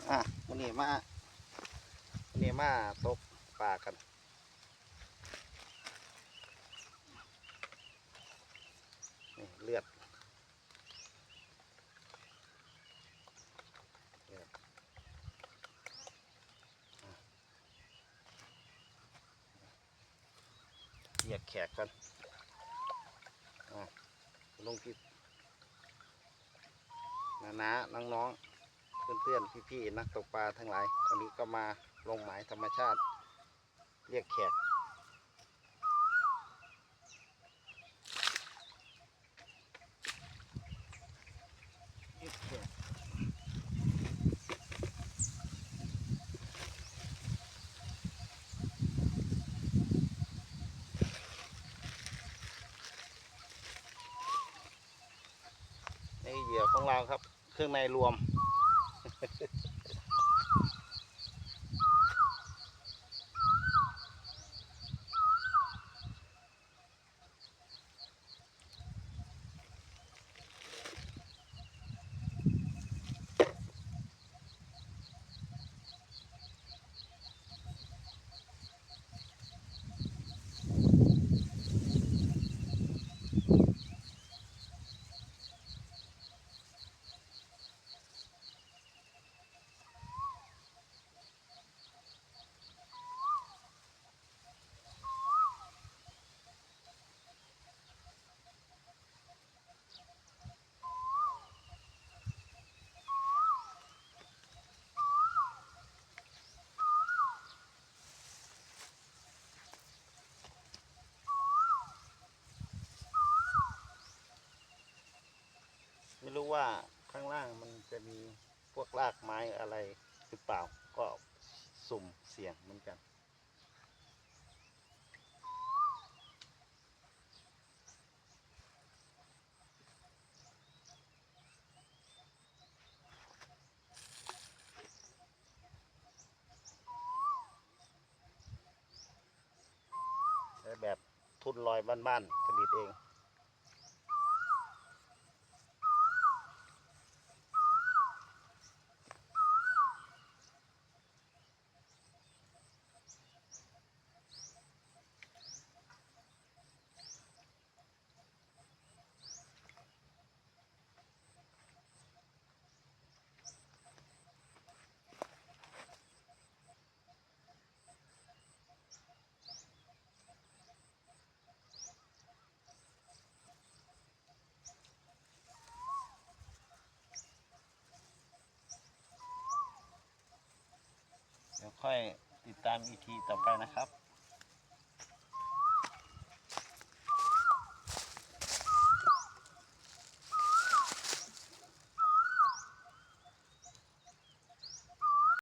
วันนี้มาตกปลากันนี่เลือดเรียกแขกกันลงคลิปน้าน้องๆเพื่อนๆพี่ๆนักตกปลาทั้งหลายวันนี้ก็มาลงหมายธรรมชาติเรียกแขกนี่เหยื่อของเราครับเครื่องในรวมไม่รู้ว่าข้างล่างมันจะมีพวกรากไม้อะไรหรือเปล่าก็สุ่มเสี่ยงเหมือนกันแบบทุนลอยบ้านๆผลิตเองเดี๋ยวค่อยติดตามอีทีต่อไปนะครับ